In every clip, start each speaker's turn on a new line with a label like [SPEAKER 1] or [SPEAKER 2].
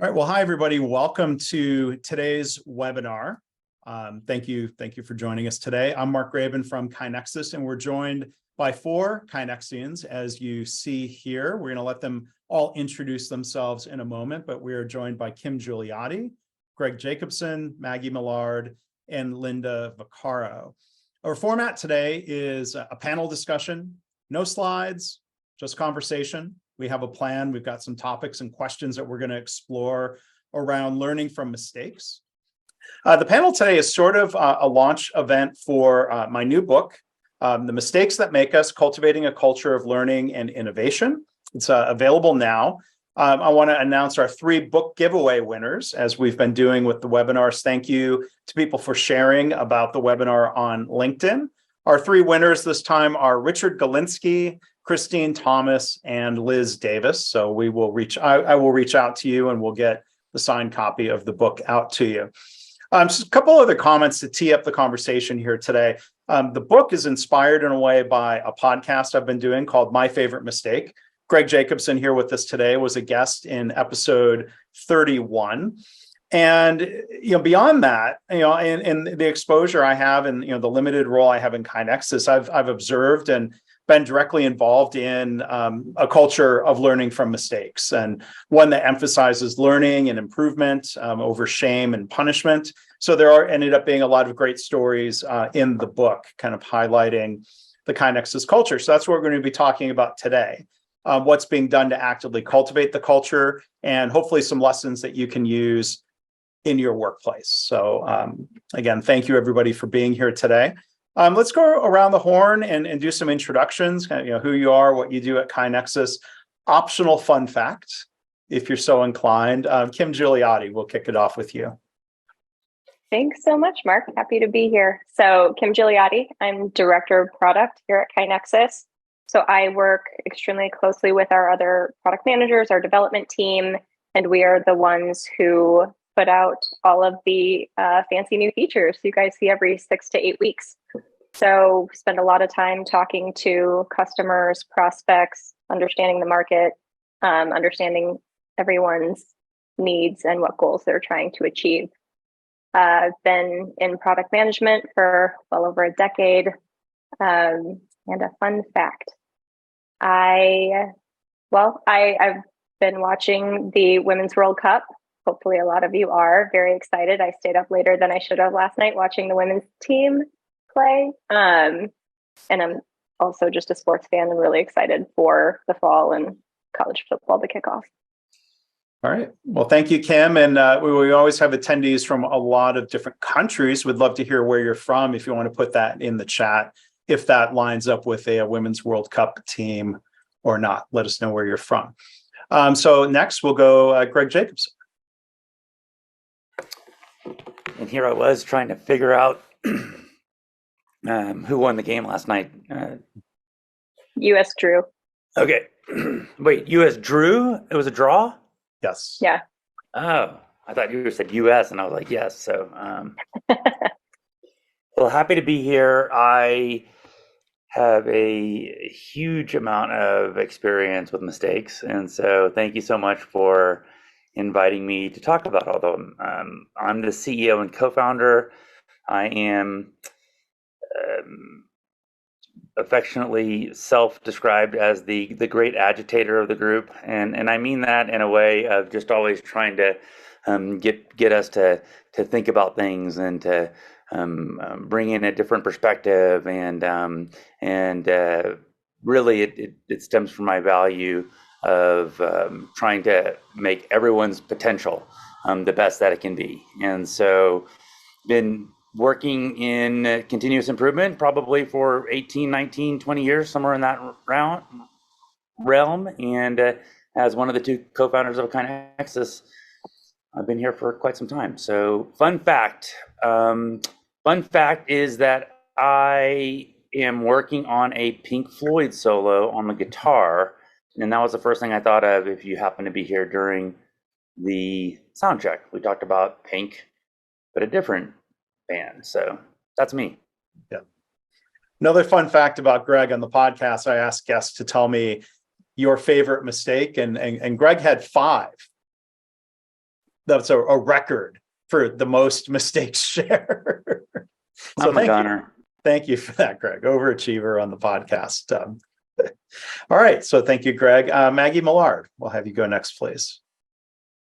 [SPEAKER 1] All right. Well, hi, everybody. Welcome to today's webinar. Thank you for joining us today. I'm Mark Graban from KaiNexus, and we're joined by four KaiNexians, as you see here. We're going to let them all introduce themselves in a moment, but we are joined by Kim Giuliotti, Greg Jacobson, Maggie Millard, and Linda Vaccaro. Our format today is a panel discussion, no slides, just conversation. We have a plan. We've got some topics and questions that we're going to explore around learning from mistakes. The panel today is sort of a launch event for my new book, The Mistakes That Make Us: Cultivating a Culture of Learning and Innovation. It's available now. I want to announce our 3 book giveaway winners, as we've been doing with the webinars. Thank you to people for sharing about the webinar on LinkedIn. Our 3 winners this time are Richard Galinsky, Christine Thomas, and Liz Davis. So I will reach out to you and we'll get the signed copy of the book out to you. Just a couple other comments to tee up the conversation here today. The book is inspired in a way by a podcast I've been doing called My Favorite Mistake. Greg Jacobson here with us today was a guest in episode 31. And beyond that, in the exposure I have and the limited role I have in KaiNexus, I've observed and been directly involved in a culture of learning from mistakes, and one that emphasizes learning and improvement over shame and punishment. So ended up being a lot of great stories in the book, kind of highlighting the KaiNexus culture. So that's what we're going to be talking about today. What's being done to actively cultivate the culture, and hopefully some lessons that you can use in your workplace. So again, thank you everybody for being here today. Let's go around the horn and do some introductions, who you are, what you do at KaiNexus. Optional fun fact, if you're so inclined. Kim Giuliotti, we'll kick it off with you.
[SPEAKER 2] Thanks so much, Mark. Happy to be here. So Kim Giuliotti, I'm Director of Product here at KaiNexus. So I work extremely closely with our other product managers, our development team, and we are the ones who put out all of the fancy new features you guys see every 6 to 8 weeks. So we spend a lot of time talking to customers, prospects, understanding the market, understanding everyone's needs and what goals they're trying to achieve. I've been in product management for well over a decade. And a fun fact, I've been watching the Women's World Cup. Hopefully a lot of you are very excited. I stayed up later than I should have last night watching the women's team play. And I'm also just a sports fan and really excited for the fall and college football to kick off.
[SPEAKER 1] All right. Well, thank you, Kim. And we always have attendees from a lot of different countries. We'd love to hear where you're from. If you want to put that in the chat, if that lines up with a Women's World Cup team or not, let us know where you're from. So next we'll go Greg Jacobson.
[SPEAKER 3] And here I was trying to figure out who won the game last night.
[SPEAKER 2] U.S. drew.
[SPEAKER 3] Okay. Wait, U.S. drew? It was a draw?
[SPEAKER 1] Yes.
[SPEAKER 2] Yeah.
[SPEAKER 3] Oh, I thought you said U.S. and I was like, yes. So, well, happy to be here. I have a huge amount of experience with mistakes. And so thank you so much for inviting me to talk about all of them. I'm the CEO and co-founder. I am affectionately self-described as the great agitator of the group, and I mean that in a way of just always trying to get us to think about things and to bring in a different perspective, and really it stems from my value of trying to make everyone's potential the best that it can be. And so been working in continuous improvement probably for 18, 19, 20 years, somewhere in that realm. And as one of the 2 co-founders of KaiNexus, I've been here for quite some time. So fun fact is that I am working on a Pink Floyd solo on the guitar. And that was the first thing I thought of if you happen to be here during the sound check. We talked about Pink, but a different band. So that's me.
[SPEAKER 1] Yeah. Another fun fact about Greg on the podcast, I asked guests to tell me your favorite mistake, and Greg had 5. that's a record for the most mistakes shared. So
[SPEAKER 3] I'm a gunner.
[SPEAKER 1] Thank you for that, Greg. Overachiever on the podcast. All right. So thank you, Greg. Maggie Millard, we'll have you go next, please.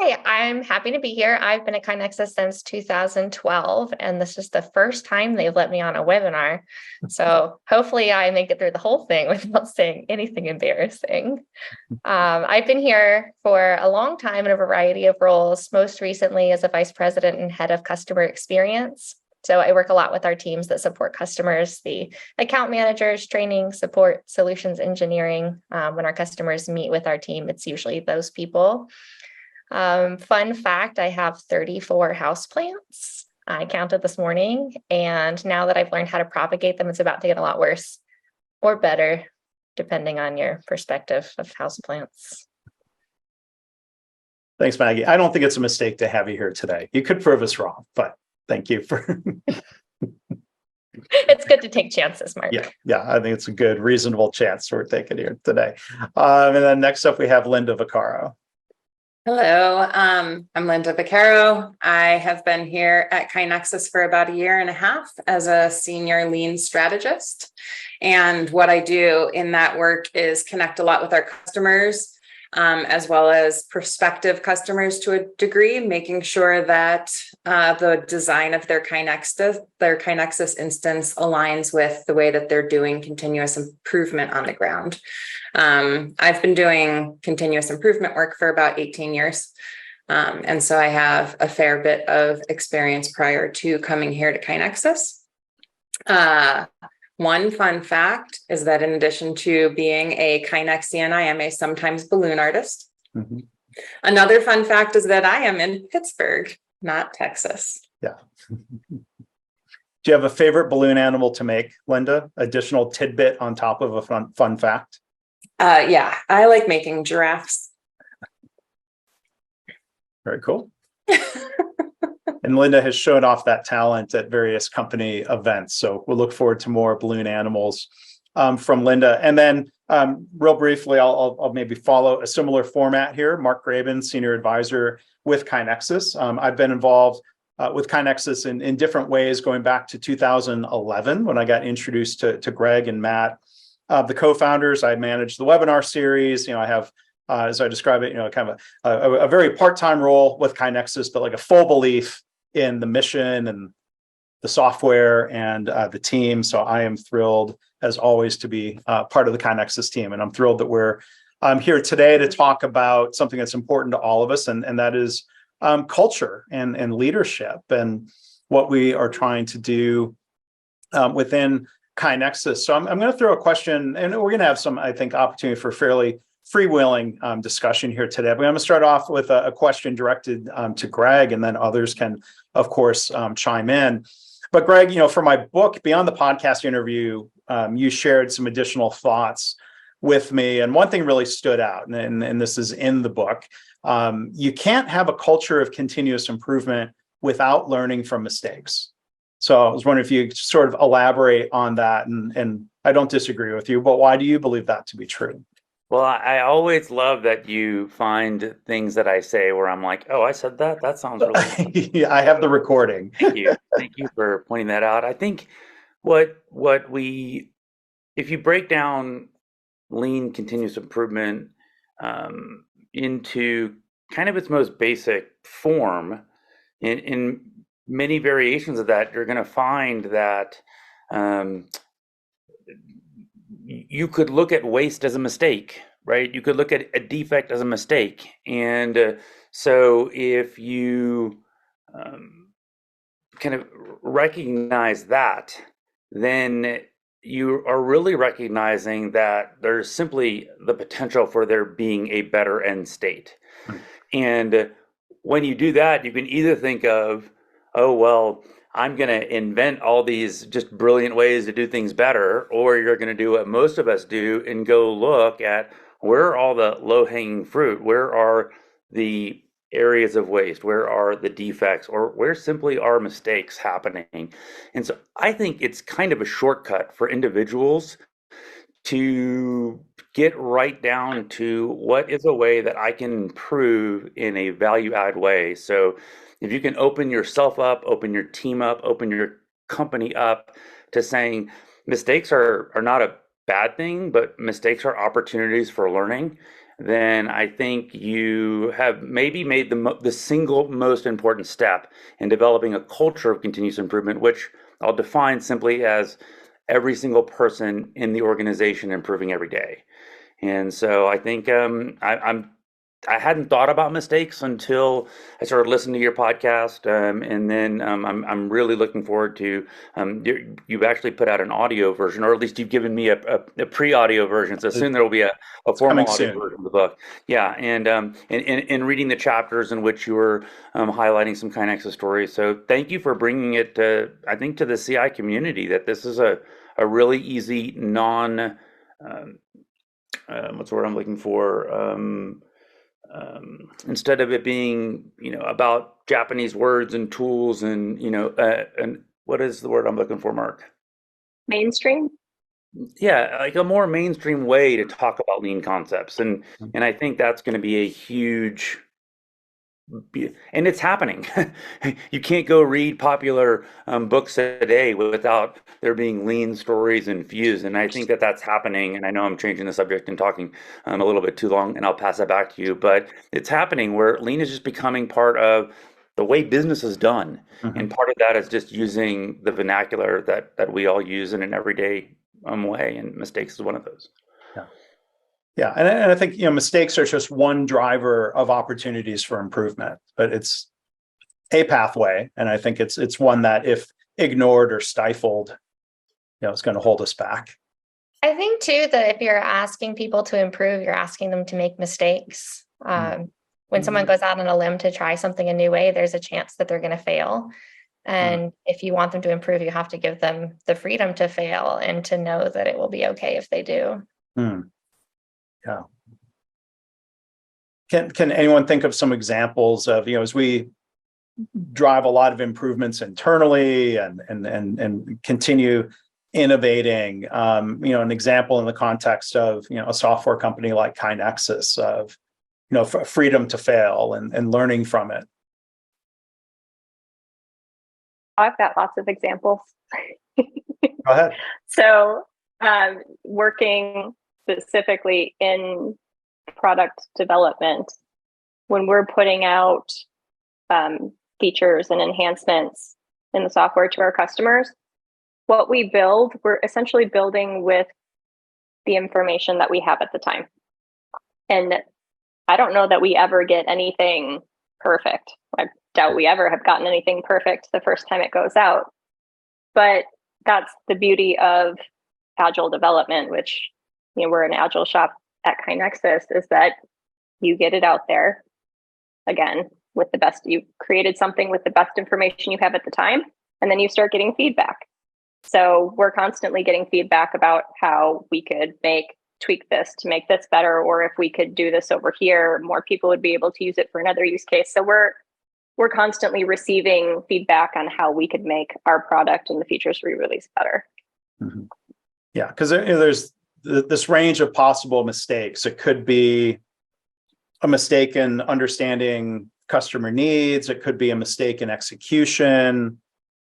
[SPEAKER 4] Hey, I'm happy to be here. I've been at KaiNexus since 2012, and this is the first time they've let me on a webinar. So hopefully I make it through the whole thing without saying anything embarrassing. I've been here for a long time in a variety of roles, most recently as a vice president and head of customer experience. So I work a lot with our teams that support customers, the account managers, training, support, solutions engineering. When our customers meet with our team, it's usually those people. Fun fact, I have 34 houseplants. I counted this morning, and now that I've learned how to propagate them, it's about to get a lot worse or better, depending on your perspective of houseplants.
[SPEAKER 1] Thanks, Maggie. I don't think it's a mistake to have you here today. You could prove us wrong, but thank you for...
[SPEAKER 4] It's good to take chances, Mark.
[SPEAKER 1] Yeah, I think it's a good, reasonable chance we're taking here today. And then next up, we have Linda Vaccaro.
[SPEAKER 5] Hello, I'm Linda Vaccaro. I have been here at KaiNexus for about 1.5 years as a senior lean strategist. And what I do in that work is connect a lot with our customers, as well as prospective customers to a degree, making sure that the design of their KaiNexus instance aligns with the way that they're doing continuous improvement on the ground. I've been doing continuous improvement work for about 18 years. And so I have a fair bit of experience prior to coming here to KaiNexus. One fun fact is that in addition to being a KaiNexian, I am a sometimes balloon artist. Mm-hmm. Another fun fact is that I am in Pittsburgh, not Texas.
[SPEAKER 1] Yeah. Do you have a favorite balloon animal to make, Linda? Additional tidbit on top of a fun fact?
[SPEAKER 5] Yeah, I like making giraffes.
[SPEAKER 1] Very cool. And Linda has shown off that talent at various company events. So we'll look forward to more balloon animals from Linda. And then real briefly, I'll maybe follow a similar format here. Mark Graban, Senior Advisor with KaiNexus. I've been involved with KaiNexus in different ways going back to 2011 when I got introduced to Greg and Matt. The co-founders, I managed the webinar series. I have, as I describe it, kind of a very part-time role with KaiNexus, but like a full belief in the mission and the software and the team. So I am thrilled, as always, to be part of the KaiNexus team. And I'm thrilled that we're here today to talk about something that's important to all of us, and that is culture and leadership and what we are trying to do within KaiNexus. So I'm going to throw a question, and we're going to have some, I think, opportunity for fairly freewheeling discussion here today. But I'm going to start off with a question directed to Greg, and then others can, of course, chime in. But Greg, for my book, Beyond the Podcast Interview, you shared some additional thoughts with me. And one thing really stood out, and this is in the book. You can't have a culture of continuous improvement without learning from mistakes. So I was wondering if you could sort of elaborate on that, and I don't disagree with you, but why do you believe that to be true?
[SPEAKER 3] Well, I always love that you find things that I say where I'm like, oh, I said that? That sounds really
[SPEAKER 1] Yeah, I have the recording.
[SPEAKER 3] Thank you. Thank you for pointing that out. I think if you break down lean continuous improvement into kind of its most basic form, in many variations of that, you're going to find that you could look at waste as a mistake, right? You could look at a defect as a mistake. And so if you kind of recognize that, then you are really recognizing that there's simply the potential for there being a better end state. And when you do that, you can either think of, oh, well, I'm going to invent all these just brilliant ways to do things better, or you're going to do what most of us do and go look at where are all the low-hanging fruit, where are the areas of waste, where are the defects, or where simply are mistakes happening. And so I think it's kind of a shortcut for individuals to get right down to what is a way that I can improve in a value add way. So if you can open yourself up, open your team up, open your company up to saying mistakes are not a bad thing, but mistakes are opportunities for learning, then I think you have maybe made the single most important step in developing a culture of continuous improvement, which I'll define simply as every single person in the organization improving every day. And so I think I hadn't thought about mistakes until I started listening to your podcast, and then I'm really looking forward to you've actually put out an audio version, or at least you've given me a pre-audio version. So soon there will be a formal audio version of the book. Yeah, and in reading the chapters in which you were highlighting some KaiNexus stories. So thank you for bringing it to, I think, to the CI community, that this is a really easy what's the word I'm looking for? Instead of it being, about Japanese words and tools and, and what is the word I'm looking for, Mark?
[SPEAKER 2] Mainstream?
[SPEAKER 3] Yeah, like a more mainstream way to talk about lean concepts. And I think that's going to be a huge, and it's happening. You can't go read popular books today without there being lean stories infused. And I think that that's happening. And I know I'm changing the subject and talking a little bit too long, and I'll pass that back to you. But it's happening where lean is just becoming part of the way business is done. And part of that is just using the vernacular that we all use in an everyday way. And mistakes is one of those.
[SPEAKER 1] Yeah, and I think mistakes are just one driver of opportunities for improvement, but it's a pathway, and I think it's one that, if ignored or stifled, it's going to hold us back.
[SPEAKER 4] I think too that if you're asking people to improve, you're asking them to make mistakes. When someone goes out on a limb to try something a new way, there's a chance that they're going to fail. And if you want them to improve, you have to give them the freedom to fail and to know that it will be okay if they do.
[SPEAKER 1] Yeah. Can anyone think of some examples of, as we drive a lot of improvements internally and continue innovating, an example in the context of, a software company like KaiNexus of, freedom to fail and learning from it?
[SPEAKER 2] I've got lots of examples.
[SPEAKER 1] Go ahead.
[SPEAKER 2] So, working specifically in product development, when we're putting out features and enhancements in the software to our customers, what we build, we're essentially building with the information that we have at the time. And I don't know that we ever get anything perfect. I doubt we ever have gotten anything perfect the first time it goes out. But that's the beauty of agile development, which we're an agile shop at KaiNexus, is that you get it out there again with the best. You created something with the best information you have at the time, and then you start getting feedback. So we're constantly getting feedback about how we could tweak this to make this better, or if we could do this over here, more people would be able to use it for another use case. So we're constantly receiving feedback on how we could make our product and the features we release better.
[SPEAKER 1] Yeah, because there's this range of possible mistakes. It could be a mistake in understanding customer needs. It could be a mistake in execution.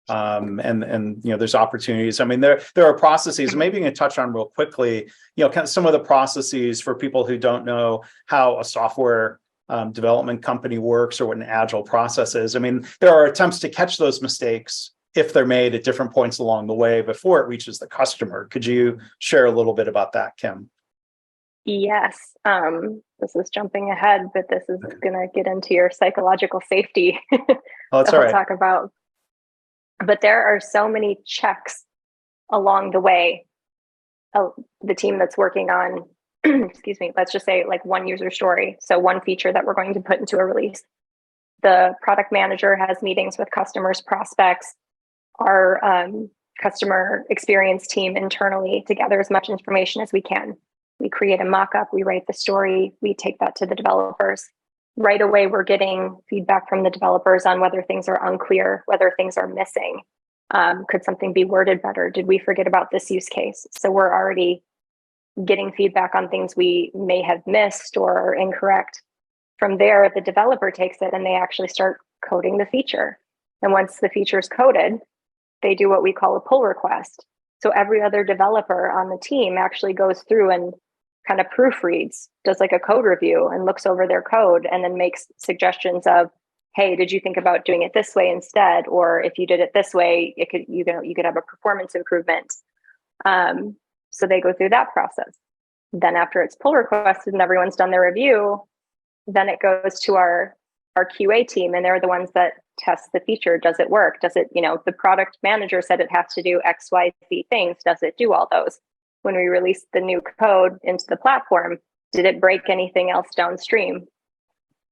[SPEAKER 1] And there's opportunities. I mean, there are processes. Maybe you can touch on real quickly, kind of some of the processes for people who don't know how a software development company works or what an agile process is. I mean, there are attempts to catch those mistakes if they're made at different points along the way before it reaches the customer. Could you share a little bit about that, Kim?
[SPEAKER 2] Yes. This is jumping ahead, but this is going to get into your psychological safety.
[SPEAKER 1] Oh, that's all right.
[SPEAKER 2] Talk about. But there are so many checks along the way. The team that's working on, excuse me, let's just say like one user story. So one feature that we're going to put into a release. The product manager has meetings with customers, prospects. Our customer experience team internally to gather as much information as we can. We create a mock-up, we write the story, we take that to the developers. Right away, we're getting feedback from the developers on whether things are unclear, whether things are missing. Could something be worded better? Did we forget about this use case? So we're already getting feedback on things we may have missed or are incorrect. From there, the developer takes it and they actually start coding the feature. And once the feature is coded, they do what we call a pull request. So every other developer on the team actually goes through and kind of proofreads, does like a code review and looks over their code and then makes suggestions of, hey, did you think about doing it this way instead? Or if you did it this way, you could have a performance improvement. So they go through that process. Then after it's pull requested and everyone's done their review, then it goes to our QA team, and they're the ones that test the feature. Does it work? Does it, the product manager said it has to do X, Y, Z things. Does it do all those? When we released the new code into the platform, did it break anything else downstream?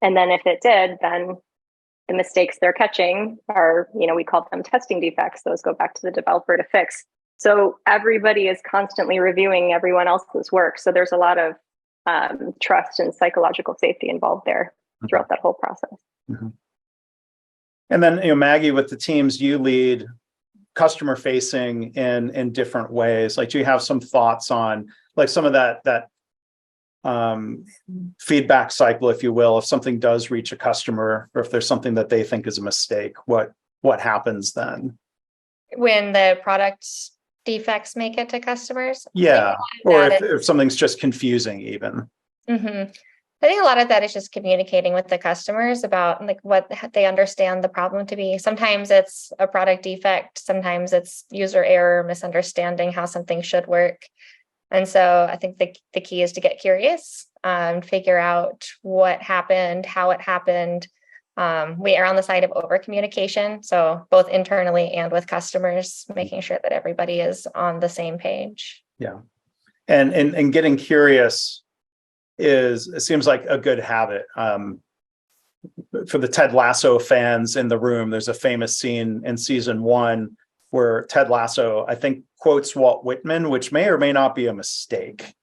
[SPEAKER 2] And then if it did, then the mistakes they're catching are, we call them testing defects. Those go back to the developer to fix. So everybody is constantly reviewing everyone else's work. So there's a lot of trust and psychological safety involved there throughout that whole process.
[SPEAKER 1] Mm-hmm. And then, Maggie, with the teams you lead, customer facing in different ways, like, do you have some thoughts on like some of that feedback cycle, if you will, if something does reach a customer or if there's something that they think is a mistake, what happens then?
[SPEAKER 4] When the product defects make it to customers?
[SPEAKER 1] Yeah, or if something's just confusing even.
[SPEAKER 4] Mm-hmm. I think a lot of that is just communicating with the customers about like what they understand the problem to be. Sometimes it's a product defect, sometimes it's user error, misunderstanding how something should work. And so I think the key is to get curious, figure out what happened, how it happened. We are on the side of over communication, so both internally and with customers, making sure that everybody is on the same page.
[SPEAKER 1] Yeah, and getting curious it seems like a good habit. For the Ted Lasso fans in the room, there's a famous scene in season 1 where Ted Lasso, I think, quotes Walt Whitman, which may or may not be a mistake,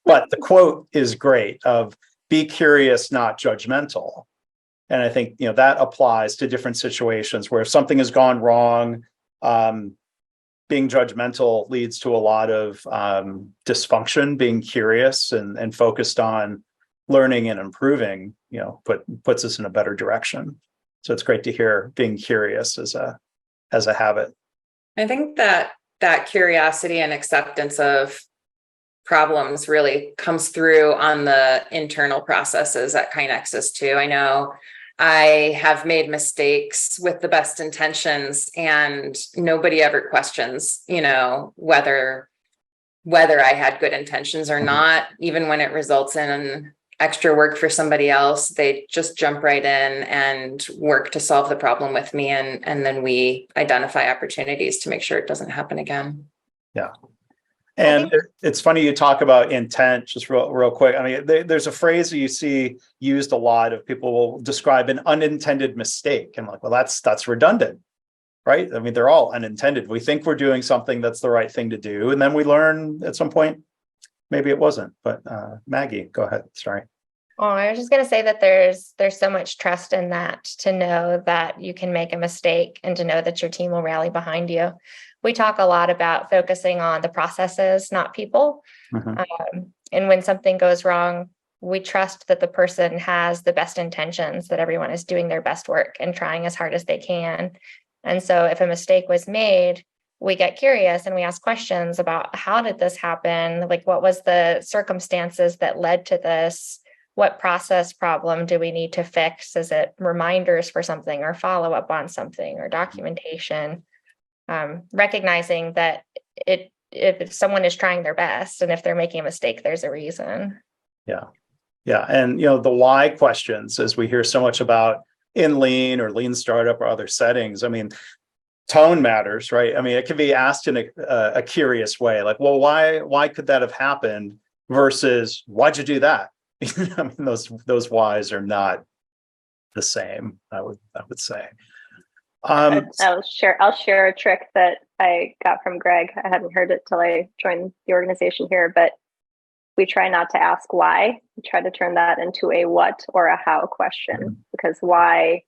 [SPEAKER 1] but the quote is great of "Be curious, not judgmental." And I think, that applies to different situations where if something has gone wrong, being judgmental leads to a lot of dysfunction. Being curious and focused on learning and improving, puts us in a better direction. So it's great to hear being curious as a habit.
[SPEAKER 5] I think that curiosity and acceptance of problems really comes through on the internal processes at KaiNexus too. I know I have made mistakes with the best intentions and nobody ever questions, whether I had good intentions or not. Even when it results in extra work for somebody else, they just jump right in and work to solve the problem with me. And then we identify opportunities to make sure it doesn't happen again.
[SPEAKER 1] Yeah. And it's funny you talk about intent, just real quick. I mean, there's a phrase that you see used a lot of people will describe an unintended mistake. And like, well, that's redundant, right? I mean, they're all unintended. We think we're doing something that's the right thing to do. And then we learn at some point, maybe it wasn't. But Maggie, go ahead. Sorry.
[SPEAKER 4] Oh, I was just going to say that there's so much trust in that, to know that you can make a mistake and to know that your team will rally behind you. We talk a lot about focusing on the processes, not people. Mm-hmm. And when something goes wrong, we trust that the person has the best intentions, that everyone is doing their best work and trying as hard as they can. And so if a mistake was made, we get curious and we ask questions about, how did this happen? Like, what was the circumstances that led to this? What process problem do we need to fix? Is it reminders for something or follow up on something or documentation? Recognizing that if someone is trying their best and if they're making a mistake, there's a reason.
[SPEAKER 1] Yeah. And, the why questions, as we hear so much about in lean or lean startup or other settings, I mean, tone matters, right? I mean, it can be asked in a curious way, like, well, why could that have happened versus why'd you do that? I mean, those whys are not the same, I would say.
[SPEAKER 2] I'll share a trick that I got from Greg. I hadn't heard it till I joined the organization here, but we try not to ask why. We try to turn that into a what or a how question, because why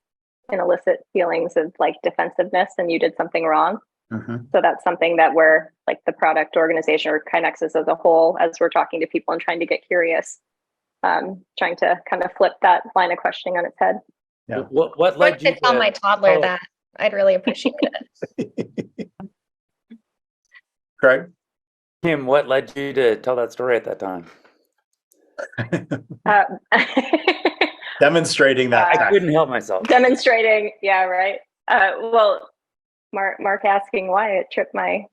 [SPEAKER 2] can elicit feelings of like defensiveness and you did something wrong.
[SPEAKER 1] Mhm.
[SPEAKER 2] So that's something that we're like the product organization or KaiNexus as a whole, as we're talking to people and trying to get curious, trying to kind of flip that line of questioning on its head.
[SPEAKER 1] Yeah.
[SPEAKER 3] What
[SPEAKER 4] I'd
[SPEAKER 3] led
[SPEAKER 4] like
[SPEAKER 3] you
[SPEAKER 4] to tell my toddler
[SPEAKER 3] oh,
[SPEAKER 4] that. I'd really appreciate it.
[SPEAKER 1] Craig?
[SPEAKER 3] Kim, what led you to tell that story at that time?
[SPEAKER 2] Uh,
[SPEAKER 1] Demonstrating that.
[SPEAKER 3] I couldn't help myself.
[SPEAKER 2] Demonstrating, yeah, right. Well, Mark asking why it tripped my,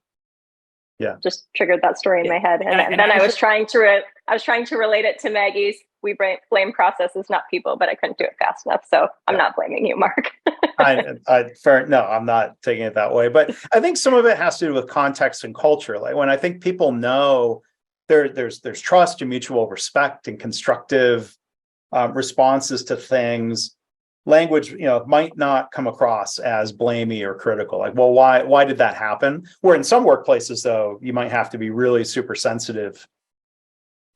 [SPEAKER 2] just triggered that story in my head, and then I was trying to relate it to Maggie's. We blame processes, not people, but I couldn't do it fast enough, so I'm not blaming you, Mark.
[SPEAKER 1] No, I'm not taking it that way, but I think some of it has to do with context and culture. Like when I think people know there's trust and mutual respect and constructive responses to things. Language, might not come across as blamey or critical. Like, well, why did that happen? Where in some workplaces, though, you might have to be really super sensitive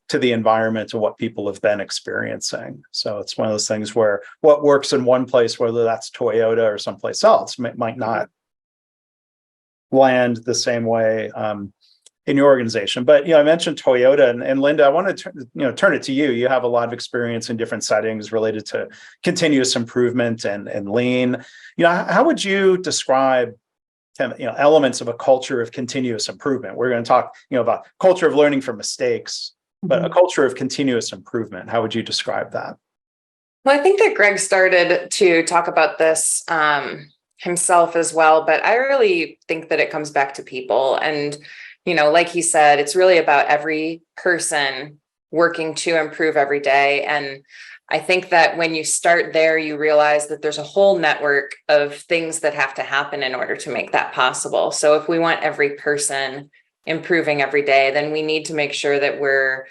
[SPEAKER 1] to the environment and what people have been experiencing. So it's one of those things where what works in one place, whether that's Toyota or someplace else, might not land the same way in your organization. But I mentioned Toyota, and Linda, I want to turn it to you. You have a lot of experience in different settings related to continuous improvement and lean. How would you describe elements of a culture of continuous improvement? We're going to talk about culture of learning from mistakes, but a culture of continuous improvement. How would you describe that?
[SPEAKER 5] Well, I think that Greg started to talk about this himself as well, but I really think that it comes back to people. And like he said, it's really about every person working to improve every day. And I think that when you start there, you realize that there's a whole network of things that have to happen in order to make that possible. So if we want every person improving every day, then we need to make sure that we're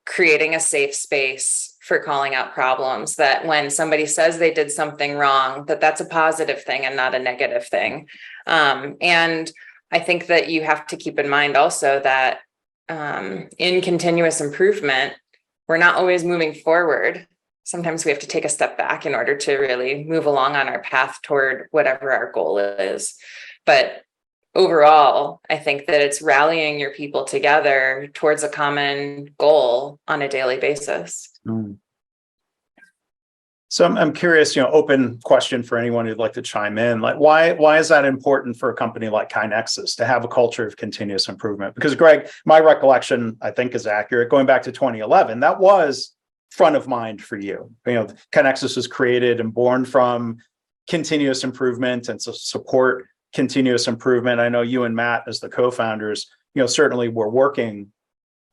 [SPEAKER 5] creating a safe space for calling out problems, that when somebody says they did something wrong, that's a positive thing and not a negative thing. And I think that you have to keep in mind also that in continuous improvement, we're not always moving forward. Sometimes we have to take a step back in order to really move along on our path toward whatever our goal is. But overall, I think that it's rallying your people together towards a common goal on a daily basis.
[SPEAKER 1] Mm. So I'm curious, open question for anyone who'd like to chime in. Like, why is that important for a company like KaiNexus to have a culture of continuous improvement? Because Greg, my recollection, I think, is accurate. Going back to 2011, that was front of mind for you. KaiNexus was created and born from continuous improvement and to support continuous improvement. I know you and Matt, as the co-founders, certainly were working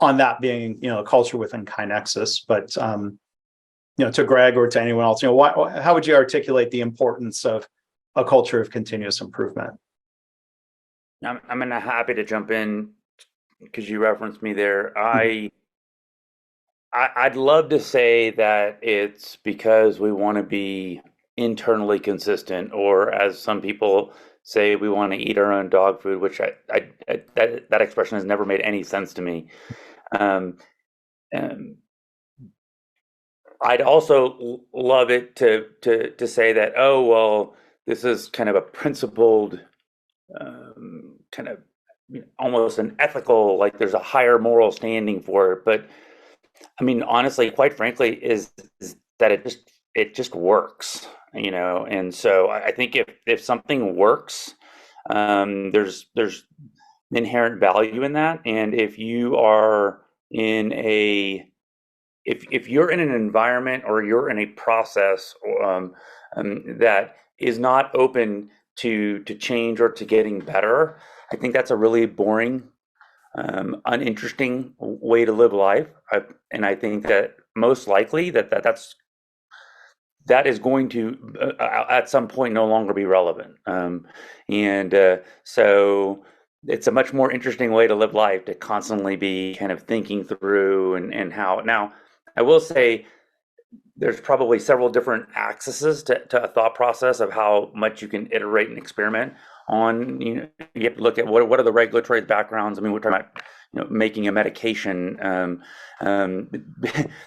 [SPEAKER 1] on that being, a culture within KaiNexus. But to Greg or to anyone else, how would you articulate the importance of a culture of continuous improvement?
[SPEAKER 3] I'm happy to jump in because you referenced me there. I'd love to say that it's because we want to be internally consistent, or as some people say, we want to eat our own dog food, which that expression has never made any sense to me. I'd also love it to say that, oh, well, this is kind of a principled, kind of almost an ethical, like there's a higher moral standing for it. But I mean, honestly, quite frankly, is that it just works, And so I think if something works, there's inherent value in that. And if you are in if you're in an environment or you're in a process that is not open to change or to getting better, I think that's a really boring, uninteresting way to live life. And I think that most likely that is going to at some point no longer be relevant. So it's a much more interesting way to live life, to constantly be kind of thinking through and how. Now, I will say there's probably several different axes to a thought process of how much you can iterate and experiment on. You have to look at what are the regulatory backgrounds. I mean, we're talking about making a medication,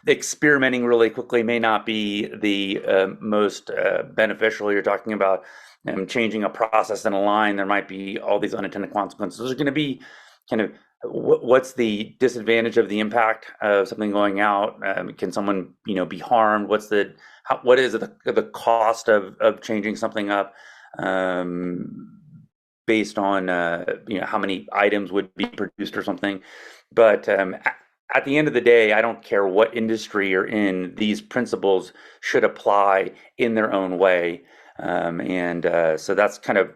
[SPEAKER 3] experimenting really quickly may not be the most beneficial. You're talking about changing a process in a line. There might be all these unintended consequences. There's going to be kind of what's the disadvantage of the impact of something going out? Can someone be harmed? What is the cost of changing something up? Based on how many items would be produced or something. But at the end of the day, I don't care what industry you're in, these principles should apply in their own way. So that's kind of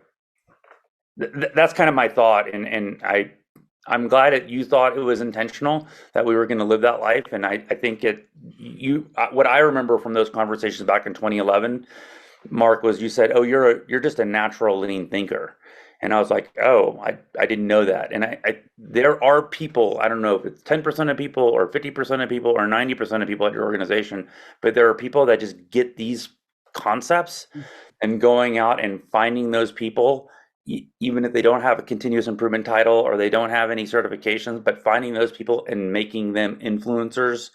[SPEAKER 3] my thought. And I'm glad that you thought it was intentional, that we were going to live that life. And I think what I remember from those conversations back in 2011, Mark, was you said, "Oh, you're just a natural lean thinker." And I was like, "Oh, I didn't know that." And there are people, I don't know if it's 10% of people or 50% of people or 90% of people at your organization, but there are people that just get these concepts and going out and finding those people, even if they don't have a continuous improvement title or they don't have any certifications, but finding those people and making them influencers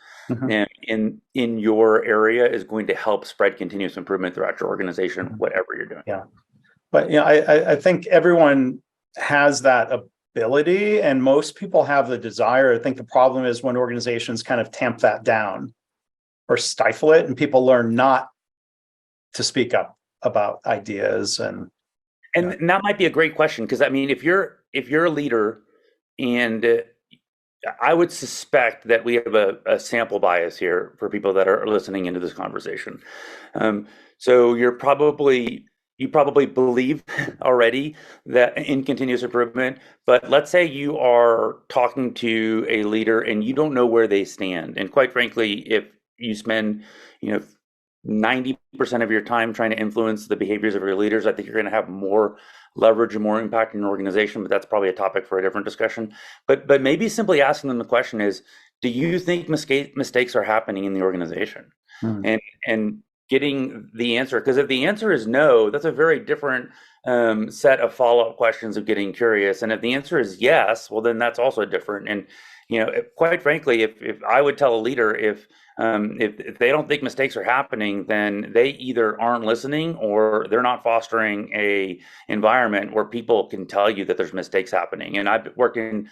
[SPEAKER 3] in your area is going to help spread continuous improvement throughout your organization, whatever you're doing.
[SPEAKER 1] Yeah. But I think everyone has that ability, and most people have the desire. I think the problem is when organizations kind of tamp that down or stifle it, and people learn not to speak up about ideas. And
[SPEAKER 3] that might be a great question, because I mean, if you're a leader, and I would suspect that we have a sample bias here for people that are listening into this conversation. So you probably believe already that in continuous improvement, but let's say you are talking to a leader and you don't know where they stand. And quite frankly, if you spend, 90% of your time trying to influence the behaviors of your leaders, I think you're going to have more leverage and more impact in your organization, but that's probably a topic for a different discussion. But maybe simply asking them the question is, do you think mistakes are happening in the organization? And getting the answer, because if the answer is no, that's a very different set of follow-up questions of getting curious. And if the answer is yes, well, then that's also different. And quite frankly, if I would tell a leader, if they don't think mistakes are happening, then they either aren't listening or they're not fostering a environment where people can tell you that there's mistakes happening. And I've worked in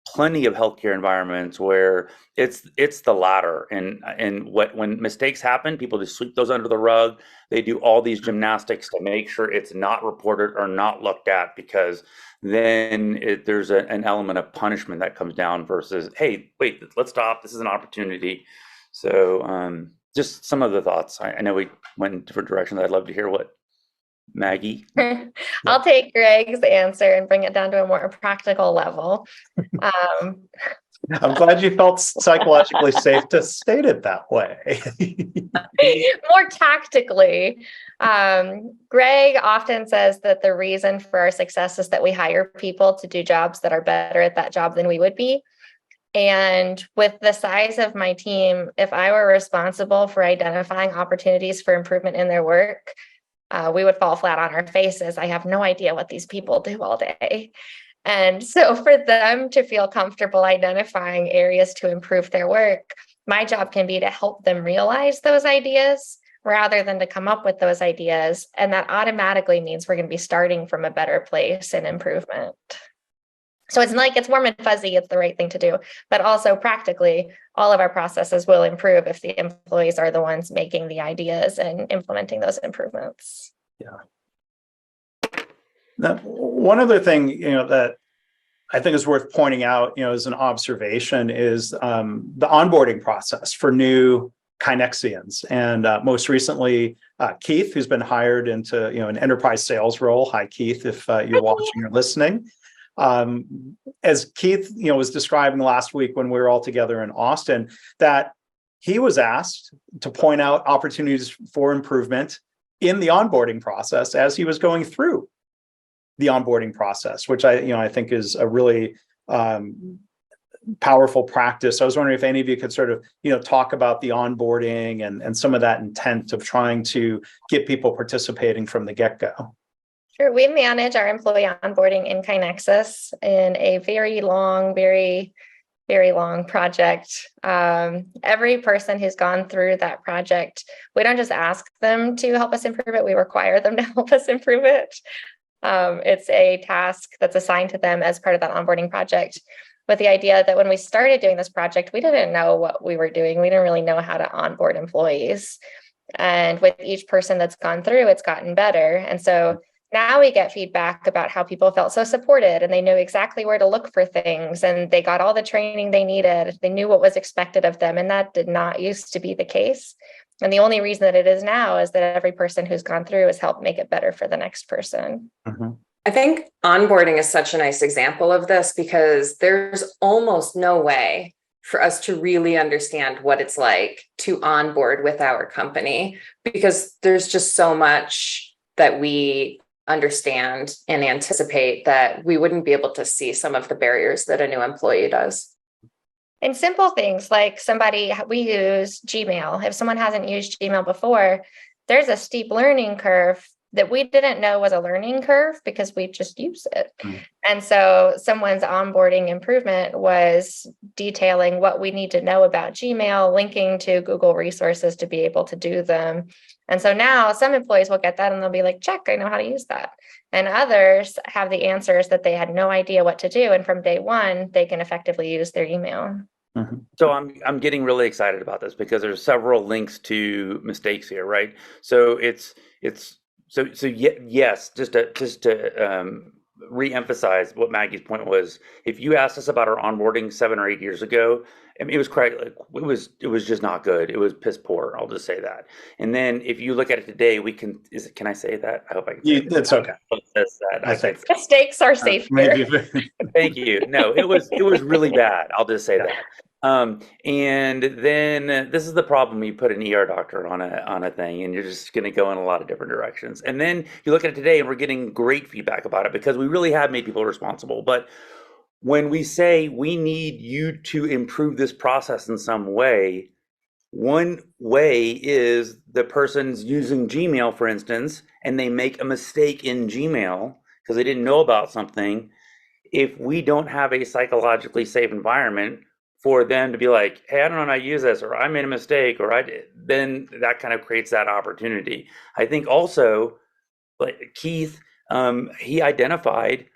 [SPEAKER 3] plenty of healthcare environments where it's the latter, and when mistakes happen, people just sweep those under the rug. They do all these gymnastics to make sure it's not reported or not looked at, because then there's an element of punishment that comes down versus, hey, wait, let's stop. This is an opportunity. So just some of the thoughts. I know we went in different directions. I'd love to hear what Maggie.
[SPEAKER 4] I'll take Greg's answer and bring it down to a more practical level.
[SPEAKER 1] I'm glad you felt psychologically safe to state it that way.
[SPEAKER 4] More tactically, Greg often says that the reason for our success is that we hire people to do jobs that are better at that job than we would be. And with the size of my team, if I were responsible for identifying opportunities for improvement in their work, we would fall flat on our faces. I have no idea what these people do all day. And so for them to feel comfortable identifying areas to improve their work, my job can be to help them realize those ideas rather than to come up with those ideas. And that automatically means we're going to be starting from a better place in improvement. So it's like it's warm and fuzzy, it's the right thing to do, but also practically, all of our processes will improve if the employees are the ones making the ideas and implementing those improvements.
[SPEAKER 1] Yeah. Now, one other thing, that I think is worth pointing out, as an observation is the onboarding process for new KaiNexians. And most recently, Keith, who's been hired into, an enterprise sales role. Hi, Keith, if you're watching or listening. As Keith, was describing last week when we were all together in Austin, that he was asked to point out opportunities for improvement in the onboarding process as he was going through the onboarding process, which I think is a really powerful practice. I was wondering if any of you could sort of, talk about the onboarding and some of that intent of trying to get people participating from the get-go.
[SPEAKER 4] Sure. We manage our employee onboarding in KaiNexus in a very long, very long project. Every person who's gone through that project, we don't just ask them to help us improve it, we require them to help us improve it. It's a task that's assigned to them as part of that onboarding project, with the idea that when we started doing this project, we didn't know what we were doing. We didn't really know how to onboard employees. And with each person that's gone through, it's gotten better. And so now we get feedback about how people felt so supported, and they knew exactly where to look for things, and they got all the training they needed. They knew what was expected of them, and that did not used to be the case. And the only reason that it is now is that every person who's gone through has helped make it better for the next person.
[SPEAKER 1] Mm-hmm.
[SPEAKER 5] I think onboarding is such a nice example of this, because there's almost no way for us to really understand what it's like to onboard with our company, because there's just so much that we understand and anticipate that we wouldn't be able to see some of the barriers that a new employee does.
[SPEAKER 4] And simple things like we use Gmail. If someone hasn't used Gmail before, there's a steep learning curve that we didn't know was a learning curve because we just use it. Mm. And so someone's onboarding improvement was detailing what we need to know about Gmail, linking to Google resources to be able to do them. And so now some employees will get that and they'll be like, check, I know how to use that. And others have the answers that they had no idea what to do. And from day one, they can effectively use their email.
[SPEAKER 3] Mm-hmm. So I'm getting really excited about this because there's several links to mistakes here, right? So yes, just to re-emphasize what Maggie's point was, if you asked us about our onboarding 7 or 8 years ago, I mean, it was correct. Like, it was just not good. It was piss poor. I'll just say that. And then if you look at it today, can I say that? I hope I can say
[SPEAKER 1] That's okay.
[SPEAKER 3] I think
[SPEAKER 4] mistakes are safe here.
[SPEAKER 3] Thank you. No, it was really bad. I'll just say that. And then this is the problem: you put an ER doctor on a thing, and you're just going to go in a lot of different directions. And then you look at it today, and we're getting great feedback about it because we really have made people responsible. But when we say we need you to improve this process in some way, one way is the person's using Gmail, for instance, and they make a mistake in Gmail because they didn't know about something. If we don't have a psychologically safe environment for them to be like, hey, I don't know how to use this, or I made a mistake, or then that kind of creates that opportunity. I think also, like Keith, he identified,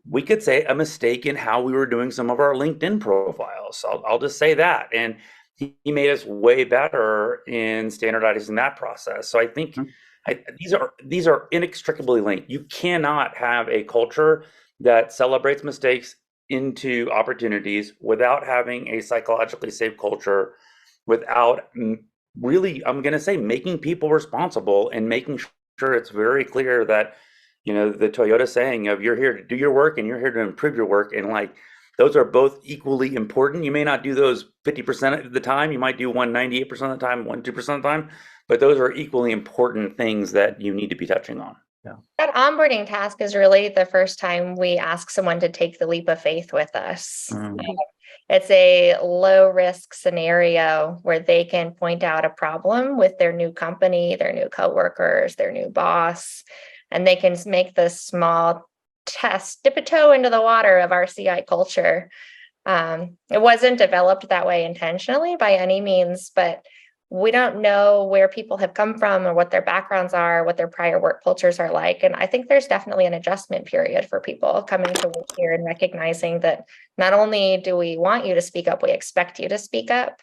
[SPEAKER 3] we could say, a mistake in how we were doing some of our LinkedIn profiles. So I'll just say that. And he made us way better in standardizing that process. So I think these are inextricably linked. You cannot have a culture that celebrates mistakes into opportunities without having a psychologically safe culture, without really, I'm going to say, making people responsible and making sure it's very clear that, you know, the Toyota saying of you're here to do your work and you're here to improve your work. And like, those are both equally important. You may not do those 50% of the time. You might do one 98% of the time, 2% of the time, but those are equally important things that you need to be touching on.
[SPEAKER 1] Yeah.
[SPEAKER 4] That onboarding task is really the first time we ask someone to take the leap of faith with us. It's a low risk scenario where they can point out a problem with their new company, their new coworkers, their new boss, and they can make this small test, dip a toe into the water of our CI culture. It wasn't developed that way intentionally by any means, but we don't know where people have come from or what their backgrounds are, what their prior work cultures are like. And I think there's definitely an adjustment period for people coming to work here and recognizing that not only do we want you to speak up, we expect you to speak up.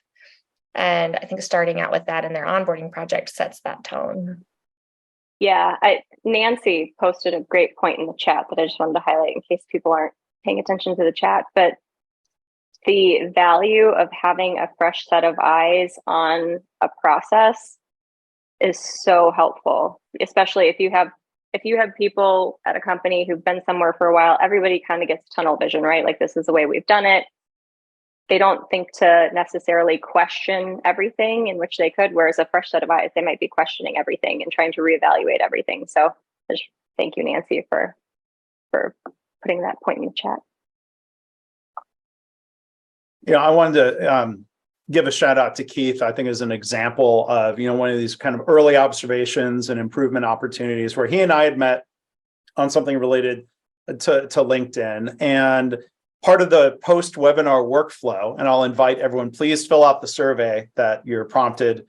[SPEAKER 4] And I think starting out with that in their onboarding project sets that tone.
[SPEAKER 2] Yeah, Nancy posted a great point in the chat that I just wanted to highlight in case people aren't paying attention to the chat. But the value of having a fresh set of eyes on a process is so helpful, especially if you have people at a company who've been somewhere for a while. Everybody kind of gets tunnel vision, right? Like, this is the way we've done it. They don't think to necessarily question everything in which they could, whereas a fresh set of eyes, they might be questioning everything and trying to reevaluate everything. So just thank you, Nancy, for putting that point in the chat.
[SPEAKER 1] Yeah, I wanted to give a shout out to Keith. I think as an example of, one of these kind of early observations and improvement opportunities where he and I had met on something related to LinkedIn. And part of the post-webinar workflow, and I'll invite everyone, please fill out the survey that you're prompted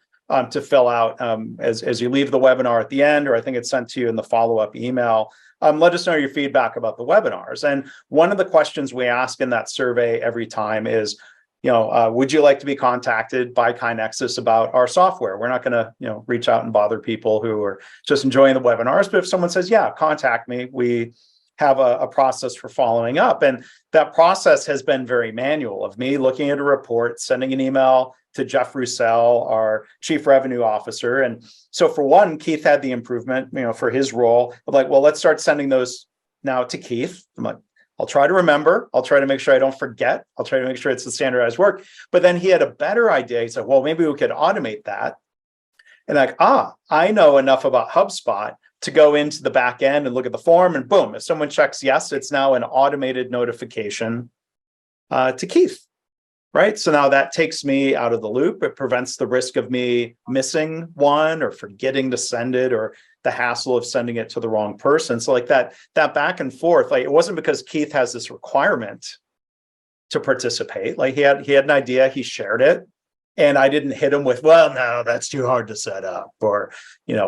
[SPEAKER 1] to fill out as you leave the webinar at the end, or I think it's sent to you in the follow-up email. Let us know your feedback about the webinars. And one of the questions we ask in that survey every time is, would you like to be contacted by KaiNexus about our software? We're not going to, reach out and bother people who are just enjoying the webinars. But if someone says, yeah, contact me, we have a process for following up. And that process has been very manual of me looking at a report, sending an email to Jeff Roussel, our Chief Revenue Officer. And so for one, Keith had the improvement, for his role of like, well, let's start sending those now to Keith. I'm like, I'll try to remember. I'll try to make sure I don't forget. I'll try to make sure it's the standardized work. But then he had a better idea. He said, well, maybe we could automate that. And like, I know enough about HubSpot to go into the back end and look at the form, and boom, if someone checks yes, it's now an automated notification to Keith, right? So now that takes me out of the loop. It prevents the risk of me missing one or forgetting to send it, or the hassle of sending it to the wrong person. So like that back and forth, like it wasn't because Keith has this requirement to participate. Like he had an idea, he shared it. And I didn't hit him with, well, no, that's too hard to set up, or,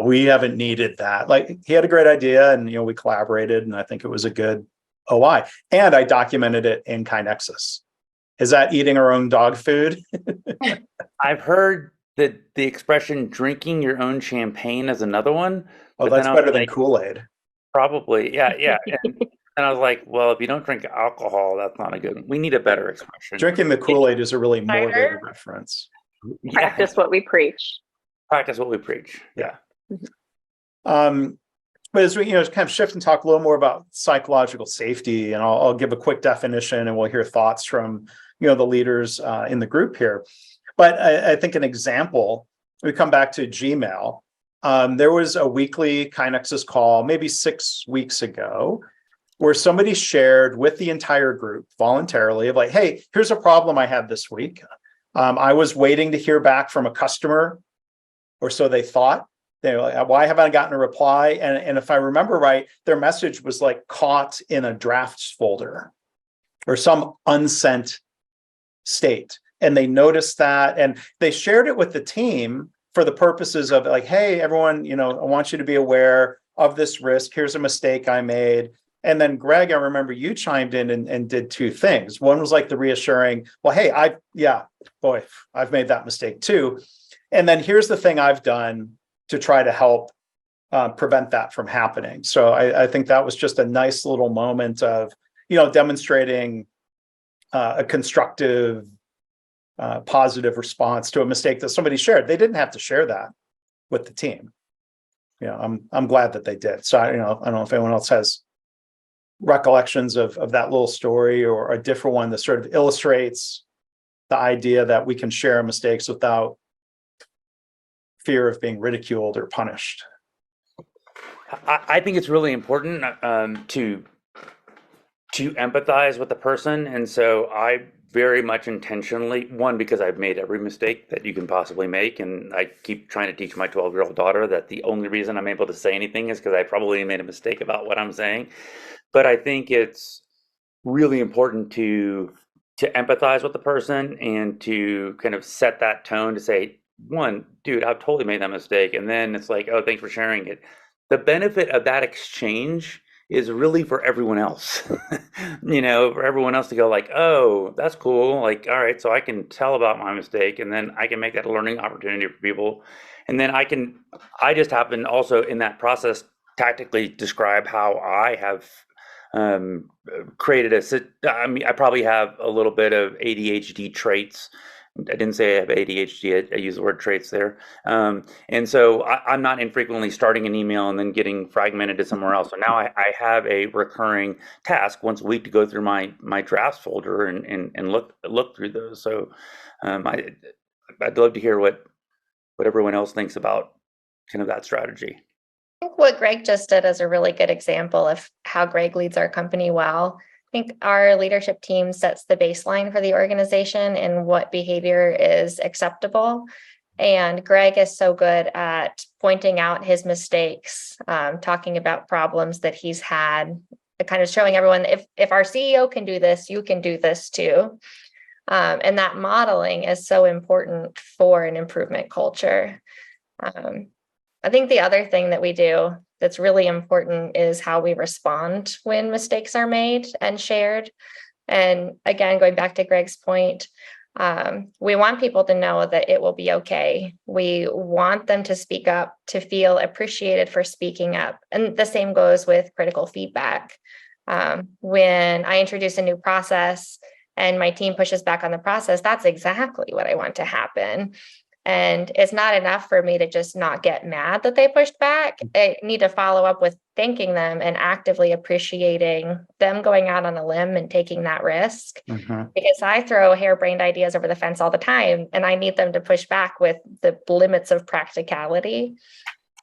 [SPEAKER 1] we haven't needed that. Like he had a great idea, and, we collaborated, and I think it was a good OI. And I documented it in KaiNexus. Is that eating our own dog food?
[SPEAKER 3] I've heard that the expression drinking your own champagne is another one.
[SPEAKER 1] Oh, that's better than Kool-Aid.
[SPEAKER 3] Probably. Yeah. And I was like, well, if you don't drink alcohol, that's not a good one. We need a better expression.
[SPEAKER 1] Drinking the Kool-Aid is a really morbid reference.
[SPEAKER 2] Practice what we preach.
[SPEAKER 3] Practice what we preach. Yeah.
[SPEAKER 1] But as we kind of shift and talk a little more about psychological safety, and I'll give a quick definition, and we'll hear thoughts from the leaders in the group here. But I think an example, we come back to Gmail. There was a weekly KaiNexus call maybe 6 weeks ago, where somebody shared with the entire group voluntarily of like, hey, here's a problem I had this week. I was waiting to hear back from a customer, or so they thought. They were like, why haven't I gotten a reply? And if I remember right, their message was like caught in a drafts folder or some unsent state. And they noticed that, and they shared it with the team for the purposes of like, hey, everyone, I want you to be aware of this risk. Here's a mistake I made. And then Greg, I remember you chimed in and did two things. One was like the reassuring, well, hey, I've made that mistake too. And then here's the thing I've done to try to help prevent that from happening. So I think that was just a nice little moment of, demonstrating a constructive, positive response to a mistake that somebody shared. They didn't have to share that with the team. I'm glad that they did. So I don't know if anyone else has recollections of that little story, or a different one that sort of illustrates the idea that we can share mistakes without fear of being ridiculed or punished.
[SPEAKER 3] I think it's really important to empathize with the person. And so I very much intentionally, one, because I've made every mistake that you can possibly make. And I keep trying to teach my 12-year-old daughter that the only reason I'm able to say anything is because I probably made a mistake about what I'm saying. But I think it's really important to empathize with the person and to kind of set that tone to say, one, dude, I've totally made that mistake. And then it's like, oh, thanks for sharing it. The benefit of that exchange is really for everyone else, for everyone else to go like, oh, that's cool. Like, all right, so I can tell about my mistake, and then I can make that a learning opportunity for people. And then I just happen also in that process tactically describe how I have created I probably have a little bit of ADHD traits. I didn't say I have ADHD, I use the word traits there. And so I'm not infrequently starting an email and then getting fragmented to somewhere else. So now I have a recurring task once a week to go through my drafts folder and look through those. So I'd love to hear what everyone else thinks about kind of that strategy.
[SPEAKER 4] I think what Greg just did is a really good example of how Greg leads our company well. I think our leadership team sets the baseline for the organization and what behavior is acceptable. And Greg is so good at pointing out his mistakes, talking about problems that he's had, kind of showing everyone if our CEO can do this, you can do this too. And that modeling is so important for an improvement culture. I think the other thing that we do that's really important is how we respond when mistakes are made and shared. And again, going back to Greg's point, we want people to know that it will be okay. We want them to speak up, to feel appreciated for speaking up. And the same goes with critical feedback. When I introduce a new process and my team pushes back on the process, that's exactly what I want to happen. And it's not enough for me to just not get mad that they pushed back. I need to follow up with thanking them and actively appreciating them going out on a limb and taking that risk. Because I throw harebrained ideas over the fence all the time, and I need them to push back with the limits of practicality.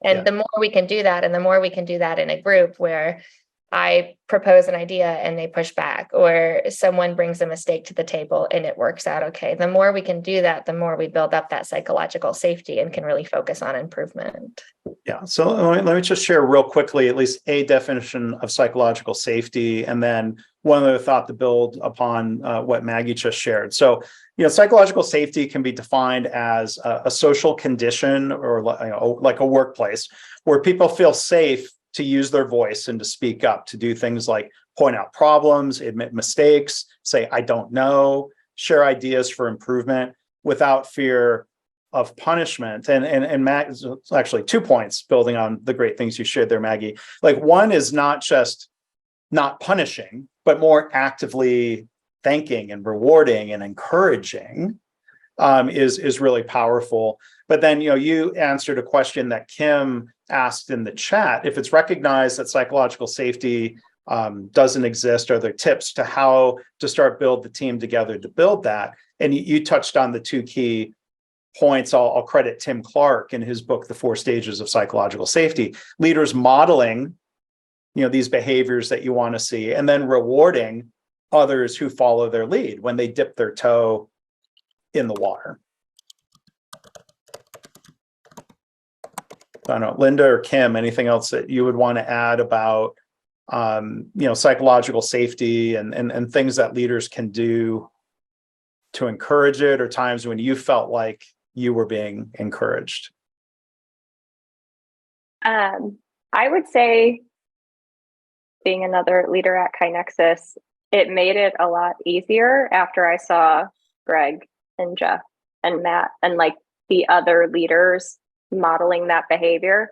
[SPEAKER 4] And the more we can do that, and the more we can do that in a group where I propose an idea and they push back, or someone brings a mistake to the table and it works out okay. The more we can do that, the more we build up that psychological safety and can really focus on improvement.
[SPEAKER 1] Yeah. So let me just share real quickly, at least a definition of psychological safety, and then one other thought to build upon what Maggie just shared. So, psychological safety can be defined as a social condition, or like a workplace where people feel safe to use their voice and to speak up, to do things like point out problems, admit mistakes, say, I don't know, share ideas for improvement without fear of punishment. And Matt, actually 2 points building on the great things you shared there, Maggie. Like, one is not just not punishing, but more actively thanking and rewarding and encouraging is really powerful. But then, you answered a question that Kim asked in the chat. If it's recognized that psychological safety doesn't exist, are there tips to how to start build the team together to build that? And you touched on the 2 key points. I'll credit Tim Clark in his book, The 4 Stages of Psychological Safety. Leaders modeling, these behaviors that you want to see, and then rewarding others who follow their lead when they dip their toe in the water. I don't know, Linda or Kim, anything else that you would want to add about, psychological safety and things that leaders can do to encourage it, or times when you felt like you were being encouraged?
[SPEAKER 2] I would say, being another leader at KaiNexus, it made it a lot easier after I saw Greg and Jeff and Matt and like the other leaders modeling that behavior.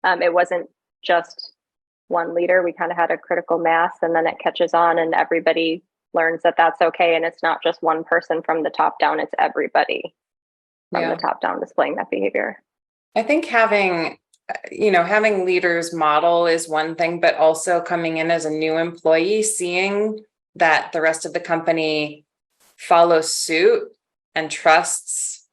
[SPEAKER 2] It wasn't just one leader. We kind of had a critical mass, and then it catches on and everybody learns that that's okay. And it's not just one person from the top down, it's everybody from the top down displaying that behavior.
[SPEAKER 5] I think having leaders model is one thing, but also coming in as a new employee, seeing that the rest of the company follows suit and trusts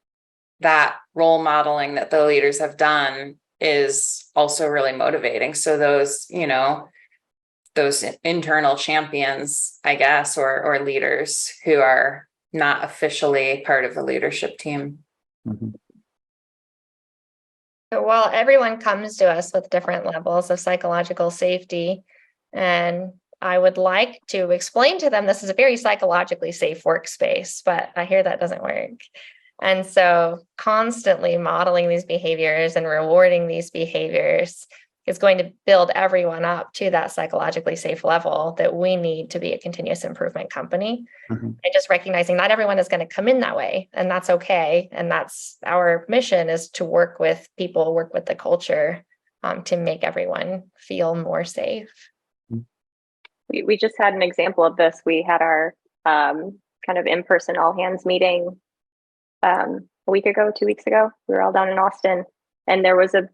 [SPEAKER 5] that role modeling that the leaders have done is also really motivating. So those internal champions, I guess, or leaders who are not officially part of the leadership team.
[SPEAKER 1] Mm-hmm.
[SPEAKER 4] Well, everyone comes to us with different levels of psychological safety, and I would like to explain to them this is a very psychologically safe workspace, but I hear that doesn't work. And so constantly modeling these behaviors and rewarding these behaviors is going to build everyone up to that psychologically safe level that we need to be a continuous improvement company. Mm-hmm. And just recognizing not everyone is going to come in that way, and that's okay. And that's our mission, is to work with people, work with the culture to make everyone feel more safe.
[SPEAKER 2] We just had an example of this. We had our kind of in-person all hands meeting a week ago, 2 weeks ago. We were all down in Austin, and there was a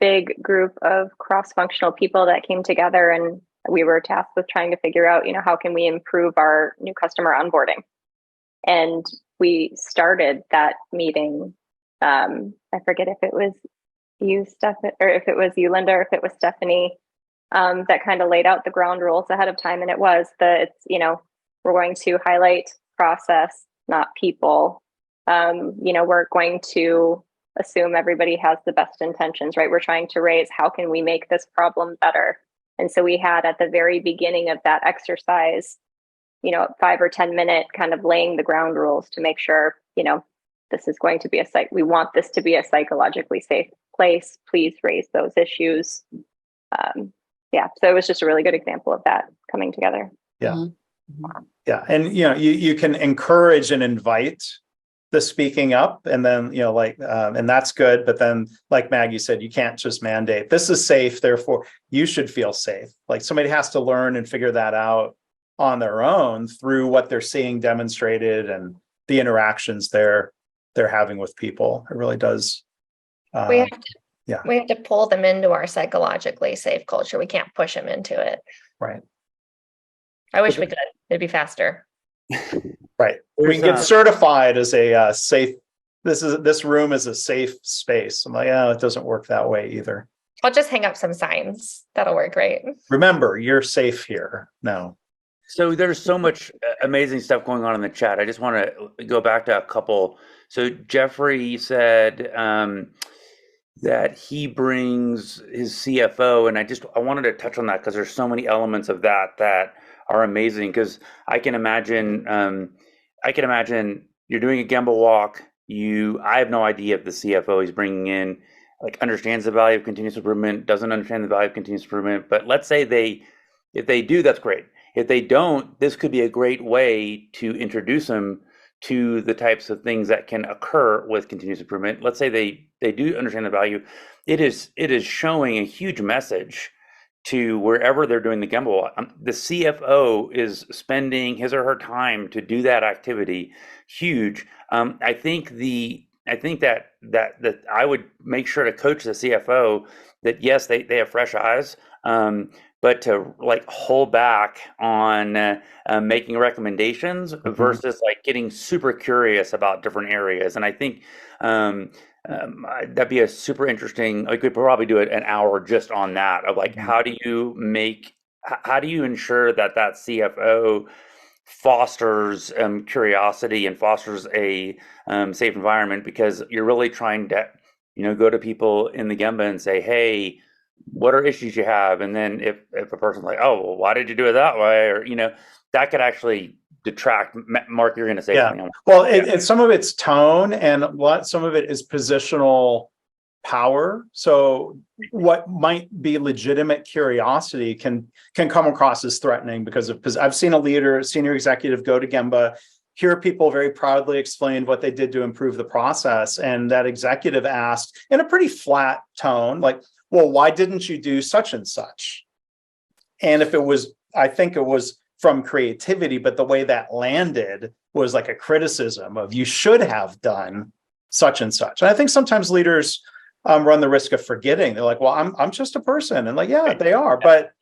[SPEAKER 2] big group of cross-functional people that came together, and we were tasked with trying to figure out, how can we improve our new customer onboarding? And we started that meeting. I forget if it was you, Stephanie, or if it was you, Linda, or if it was Stephanie, that kind of laid out the ground rules ahead of time. And it was we're going to highlight process, not people. We're going to assume everybody has the best intentions, right? We're trying to raise, how can we make this problem better? And so we had at the very beginning of that exercise, 5 or 10 minute kind of laying the ground rules to make sure, this is going to be we want this to be a psychologically safe place. Please raise those issues. So it was just a really good example of that coming together.
[SPEAKER 1] Yeah. Mm-hmm. Yeah. And, you can encourage and invite the speaking up, and then, and that's good. But then, like Maggie said, you can't just mandate this is safe, therefore you should feel safe. Like somebody has to learn and figure that out on their own through what they're seeing demonstrated and the interactions they're having with people. It really does.
[SPEAKER 4] We have to pull them into our psychologically safe culture. We can't push them into it.
[SPEAKER 1] Right.
[SPEAKER 4] I wish we could. It'd be faster.
[SPEAKER 1] Right. We can get certified as a safe. This room is a safe space. I'm like, it doesn't work that way either.
[SPEAKER 4] I'll just hang up some signs. That'll work, right?
[SPEAKER 1] Remember, you're safe here. No.
[SPEAKER 3] So there's so much amazing stuff going on in the chat. I just want to go back to a couple. So Jeffrey said that he brings his CFO, and I wanted to touch on that because there's so many elements of that are amazing. Because I can imagine you're doing a Gemba walk. I have no idea if the CFO he's bringing in understands the value of continuous improvement, doesn't understand the value of continuous improvement. But let's say if they do, that's great. If they don't, this could be a great way to introduce them to the types of things that can occur with continuous improvement. Let's say they do understand the value. It is showing a huge message to wherever they're doing the Gemba walk. The CFO is spending his or her time to do that activity. Huge. I think that I would make sure to coach the CFO that yes, they have fresh eyes, but to hold back on making recommendations versus getting super curious about different areas. And I think that'd be a super interesting. We could probably do an hour just on that of how do you ensure that CFO fosters curiosity and fosters a safe environment, because you're really trying to go to people in the Gemba and say, hey, what are issues you have? And then if a person's like, oh, well, why did you do it that way? Or, that could actually detract. Mark, you're going to say something.
[SPEAKER 1] Well, it's some of it's tone, and some of it is positional power. So what might be legitimate curiosity can come across as threatening because I've seen a senior executive go to Gemba, hear people very proudly explain what they did to improve the process. And that executive asked in a pretty flat tone, well, why didn't you do such and such? And I think it was from creativity, but the way that landed was like a criticism of you should have done such and such. And I think sometimes leaders run the risk of forgetting. They're like, well, I'm just a person. And they are. But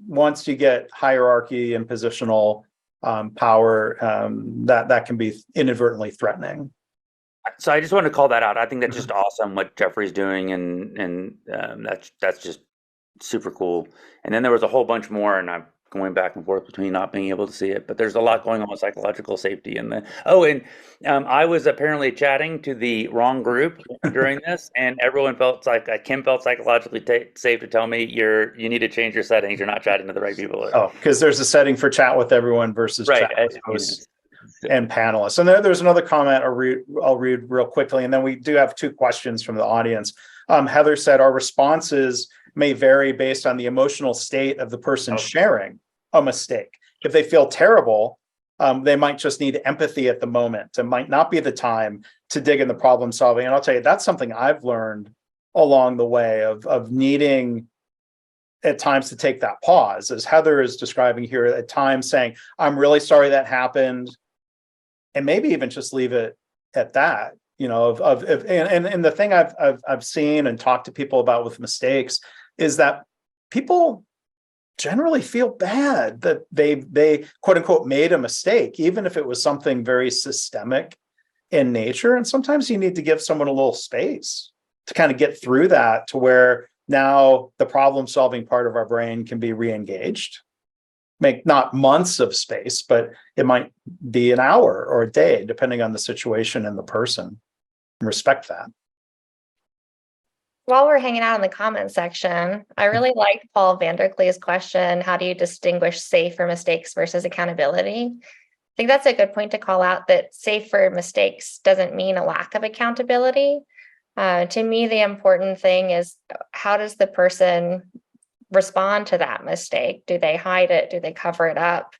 [SPEAKER 1] once you get hierarchy and positional power, that can be inadvertently threatening.
[SPEAKER 3] So I just want to call that out. I think that's just awesome what Jeffrey's doing, and that's just super cool. And then there was a whole bunch more, and I'm going back and forth between not being able to see it, but there's a lot going on with psychological safety and I was apparently chatting to the wrong group during this, and everyone felt Kim felt psychologically safe to tell me you need to change your settings. You're not chatting to the right people.
[SPEAKER 1] Oh, because there's a setting for chat with everyone versus chat with hosts and panelists. And there's another comment I'll read real quickly, and then we do have 2 questions from the audience. Heather said, our responses may vary based on the emotional state of the person sharing a mistake. If they feel terrible, they might just need empathy at the moment. It might not be the time to dig in the problem solving. And I'll tell you, that's something I've learned along the way of needing at times to take that pause, as Heather is describing here, at times saying, I'm really sorry that happened. And maybe even just leave it at that, and the thing I've seen and talked to people about with mistakes is that people generally feel bad that they quote unquote made a mistake, even if it was something very systemic in nature. And sometimes you need to give someone a little space to kind of get through that, to where now the problem solving part of our brain can be re-engaged. Make not months of space, but it might be an hour or a day, depending on the situation and the person. Respect that.
[SPEAKER 4] while we're hanging out in the comment section, I really liked Paul Vanderklee's question, how do you distinguish safe for mistakes versus accountability? I think that's a good point to call out, that safe for mistakes doesn't mean a lack of accountability. To me, the important thing is, how does the person respond to that mistake? Do they hide it? Do they cover it up?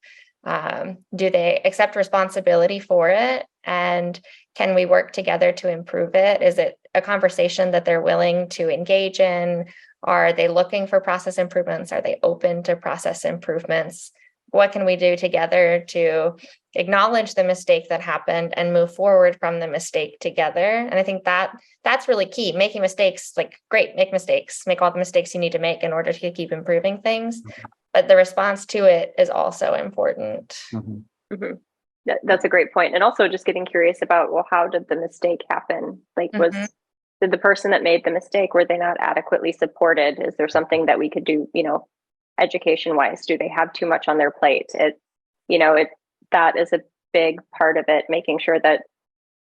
[SPEAKER 4] Do they accept responsibility for it? And can we work together to improve it? Is it a conversation that they're willing to engage in? Are they looking for process improvements? Are they open to process improvements? What can we do together to acknowledge the mistake that happened and move forward from the mistake together? And I think that that's really key. Making mistakes, like, great, make mistakes, make all the mistakes you need to make in order to keep improving things. But the response to it is also important.
[SPEAKER 2] That's a great point. And also just getting curious about, well, how did the mistake happen? Like, did the person that made the mistake, were they not adequately supported? Is there something that we could do, education wise? Do they have too much on their plate? That is a big part of it, making sure that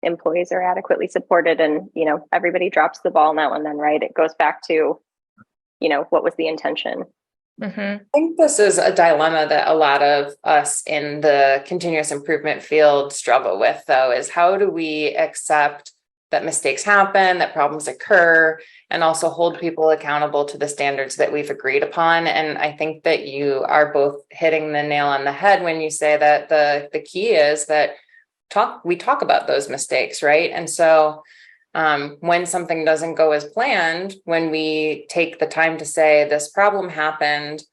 [SPEAKER 2] employees are adequately supported, and, everybody drops the ball now and then, right? It goes back to, what was the intention?
[SPEAKER 5] I think this is a dilemma that a lot of us in the continuous improvement field struggle with, though, is how do we accept that mistakes happen, that problems occur, and also hold people accountable to the standards that we've agreed upon. And I think that you are both hitting the nail on the head when you say that the key is that we talk about those mistakes, right? And so when something doesn't go as planned, when we take the time to say this problem happened,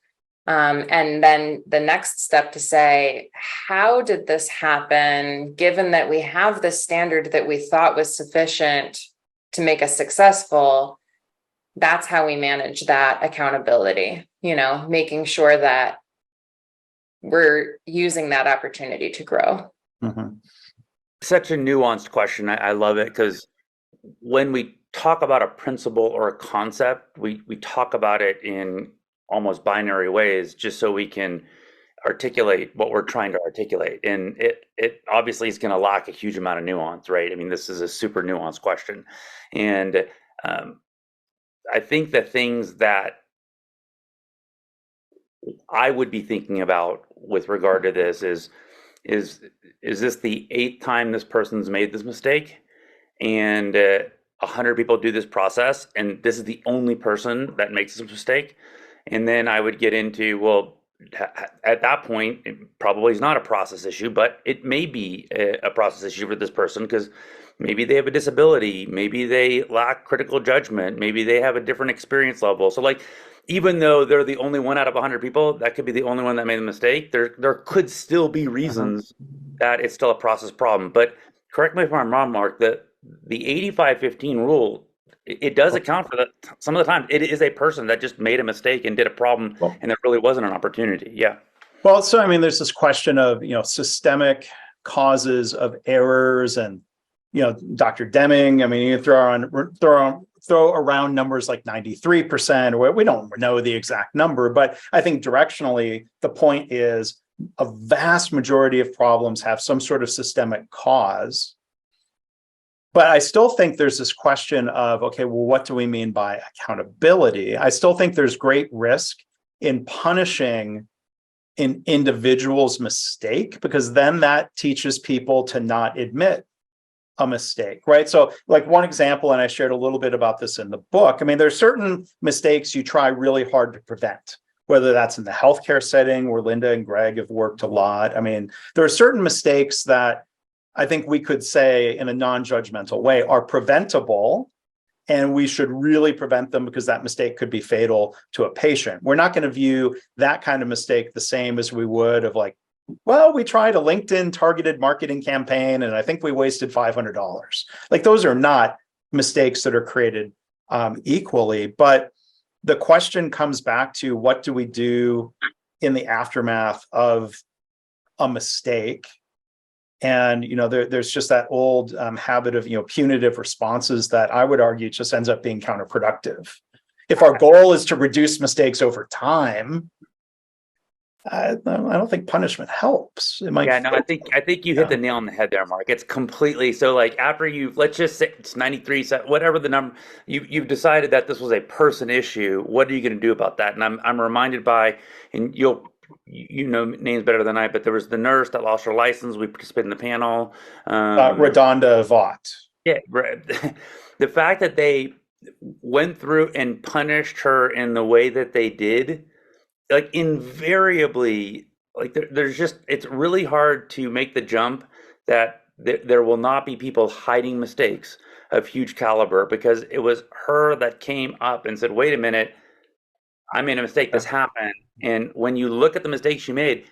[SPEAKER 5] and then the next step to say, how did this happen, given that we have this standard that we thought was sufficient to make us successful, that's how we manage that accountability, making sure that we're using that opportunity to grow.
[SPEAKER 3] Such a nuanced question. I love it, because when we talk about a principle or a concept, we talk about it in almost binary ways, just so we can articulate what we're trying to articulate. And it obviously is going to lack a huge amount of nuance, right? I mean, this is a super nuanced question. And I think the things that I would be thinking about with regard to this is this the 8th time this person's made this mistake? And 100 people do this process, and this is the only person that makes this mistake. And then I would get into, well, at that point, it probably is not a process issue, but it may be a process issue for this person, because maybe they have a disability, maybe they lack critical judgment, maybe they have a different experience level. So, like, even though they're the only one out of 100 people, that could be the only one that made the mistake. There could still be reasons that it's still a process problem. But correct me if I'm wrong, Mark, that the 85-15 rule, it does account for that. Some of the time, it is a person that just made a mistake and did a problem, and there really wasn't an opportunity. Yeah.
[SPEAKER 1] Well, so I mean, there's this question of systemic causes of errors, and Dr. Deming. I mean, you throw around numbers like 93%, or we don't know the exact number, but I think directionally the point is a vast majority of problems have some sort of systemic cause. But I still think there's this question of, okay, well, what do we mean by accountability? I still think there's great risk in punishing an individual's mistake, because then that teaches people to not admit a mistake, right? So, like, one example, and I shared a little bit about this in the book, I mean, there's certain mistakes you try really hard to prevent, whether that's in the healthcare setting where Linda and Greg have worked a lot. I mean, there are certain mistakes that I think we could say in a non-judgmental way are preventable, and we should really prevent them because that mistake could be fatal to a patient. We're not going to view that kind of mistake the same as we would of, like, well, we tried a LinkedIn targeted marketing campaign and I think we wasted $500. Like, those are not mistakes that are created equally. But the question comes back to, what do we do in the aftermath of a mistake? And, there's just that old habit of, punitive responses that I would argue just ends up being counterproductive. If our goal is to reduce mistakes over time, I don't think punishment helps. It might.
[SPEAKER 3] Yeah, no, I think you hit the nail on the head there, Mark. It's completely so. Like after let's just say it's 93, whatever the number, you've decided that this was a person issue. What are you going to do about that? And I'm reminded by, and you know names better than I, but there was the nurse that lost her license. We participated in the panel.
[SPEAKER 1] Redonda Vaught.
[SPEAKER 3] Yeah, the fact that they went through and punished her in the way that they did, like invariably, like there's just, it's really hard to make the jump that there will not be people hiding mistakes of huge caliber, because it was her that came up and said, wait a minute, I made a mistake, this happened. And when you look at the mistake she made,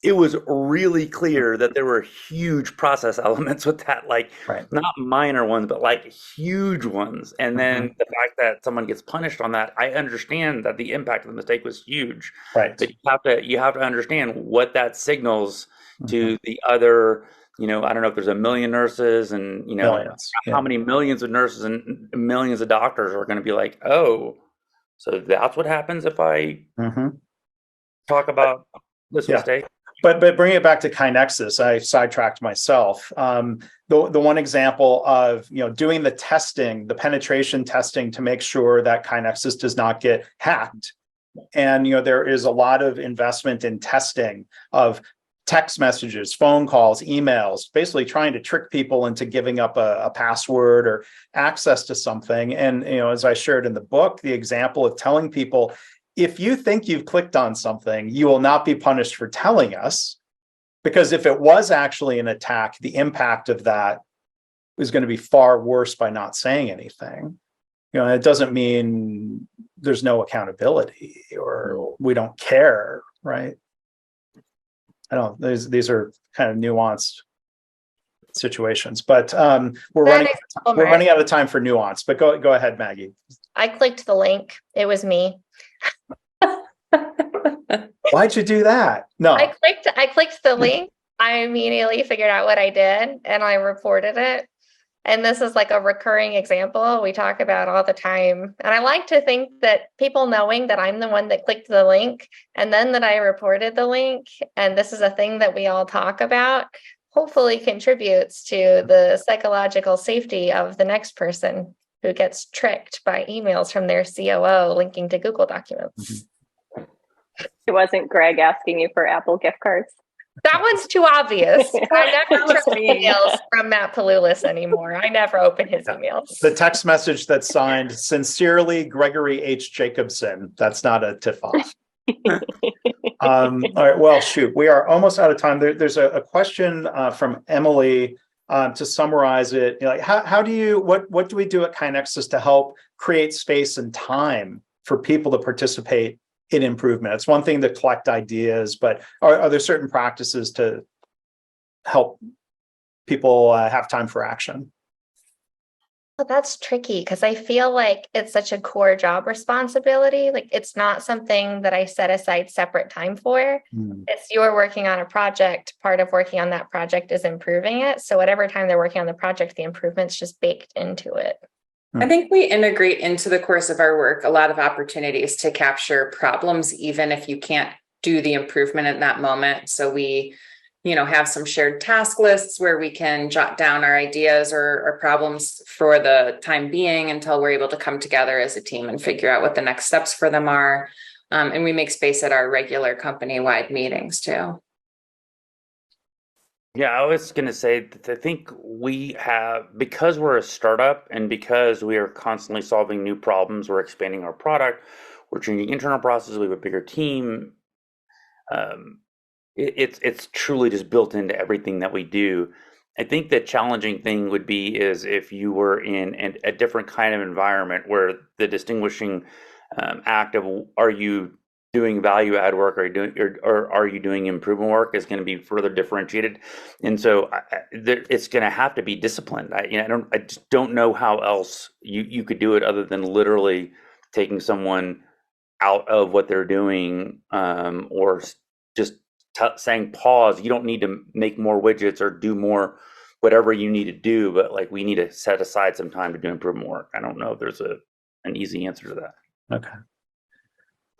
[SPEAKER 3] it was really clear that there were huge process elements with that, like not minor ones, but like huge ones. And then the fact that someone gets punished on that, I understand that the impact of the mistake was huge.
[SPEAKER 1] Right.
[SPEAKER 3] But you have to understand what that signals to the other, I don't know if there's a million nurses and, millions. How many millions of nurses and millions of doctors are going to be like, oh, so that's what happens if I talk about this mistake.
[SPEAKER 1] But bringing it back to KaiNexus, I sidetracked myself. The one example of doing the testing, the penetration testing to make sure that KaiNexus does not get hacked, and there is a lot of investment in testing of text messages, phone calls, emails, basically trying to trick people into giving up a password or access to something. And as I shared in the book, the example of telling people, if you think you've clicked on something, you will not be punished for telling us, because if it was actually an attack, the impact of that is going to be far worse by not saying anything. It doesn't mean there's no accountability or we don't care, right? These are kind of nuanced situations, but we're running out of time for nuance. But go ahead, Maggie.
[SPEAKER 4] I clicked the link. It was me.
[SPEAKER 1] Why'd you do that? No,
[SPEAKER 4] I clicked the link. I immediately figured out what I did and I reported it. And this is like a recurring example we talk about all the time. And I like to think that people knowing that I'm the one that clicked the link and then that I reported the link, and this is a thing that we all talk about, hopefully contributes to the psychological safety of the next person who gets tricked by emails from their COO linking to Google documents.
[SPEAKER 2] It wasn't Greg asking you for Apple gift cards.
[SPEAKER 4] That one's too obvious. I never trust emails from Matt Palulis anymore. I never open his emails.
[SPEAKER 1] The text message that's signed, "Sincerely, Gregory H. Jacobson." That's not a tip-off. All right. Well, shoot, we are almost out of time. There's a question from Emily. To summarize it, how do you what do we do at KaiNexus to help create space and time for people to participate in improvement? It's one thing to collect ideas, but are there certain practices to help people have time for action?
[SPEAKER 4] Well, that's tricky because I feel like it's such a core job responsibility. Like it's not something that I set aside separate time for. It's you're working on a project. Part of working on that project is improving it. So whatever time they're working on the project, the improvement's just baked into it.
[SPEAKER 5] I think we integrate into the course of our work a lot of opportunities to capture problems, even if you can't do the improvement in that moment. So we, have some shared task lists where we can jot down our ideas or problems for the time being until we're able to come together as a team and figure out what the next steps for them are. And we make space at our regular company-wide meetings too.
[SPEAKER 3] Yeah, I was going to say that I think we have, because we're a startup and because we are constantly solving new problems, we're expanding our product, we're changing internal processes, we have a bigger team. It's truly just built into everything that we do. I think the challenging thing would be is if you were in a different kind of environment where the distinguishing act of are you doing value add work or are you doing improvement work is going to be further differentiated, and so it's going to have to be disciplined. I just don't know how else you could do it other than literally taking someone out of what they're doing, or just saying pause. You don't need to make more widgets or do more whatever you need to do, but like we need to set aside some time to do improvement work. I don't know if there's an easy answer to that.
[SPEAKER 1] Okay.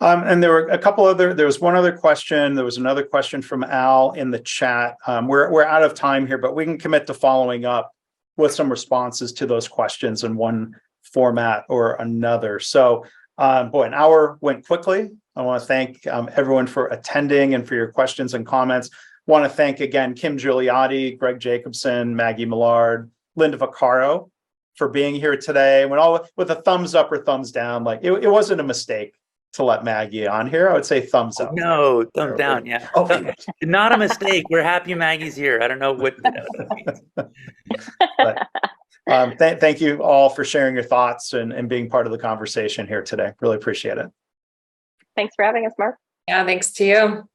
[SPEAKER 1] And there were a couple other, there was one other question. There was another question from Al in the chat. We're out of time here, but we can commit to following up with some responses to those questions in one format or another. So, boy, an hour went quickly. I want to thank everyone for attending and for your questions and comments. Want to thank again Kim Gigliotti, Greg Jacobson, Maggie Millard, Linda Vaccaro for being here today. With a thumbs up or thumbs down, like it wasn't a mistake to let Maggie on here. I would say thumbs up.
[SPEAKER 3] No, thumbs down. Yeah.
[SPEAKER 1] Okay.
[SPEAKER 3] Not a mistake. We're happy Maggie's here. I don't know what that means.
[SPEAKER 1] But, thank you all for sharing your thoughts and being part of the conversation here today. Really appreciate it.
[SPEAKER 2] Thanks for having us, Mark.
[SPEAKER 5] Yeah, thanks to you.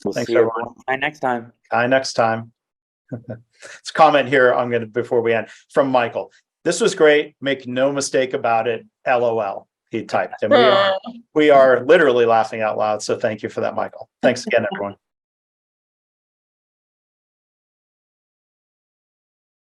[SPEAKER 3] We'll
[SPEAKER 1] Thanks,
[SPEAKER 3] see
[SPEAKER 1] everyone.
[SPEAKER 3] everyone next time.
[SPEAKER 1] Next time. It's a comment here. Before we end, from Michael. This was great. Make no mistake about it. LOL. He typed, and we are literally laughing out loud. So thank you for that, Michael. Thanks again, everyone.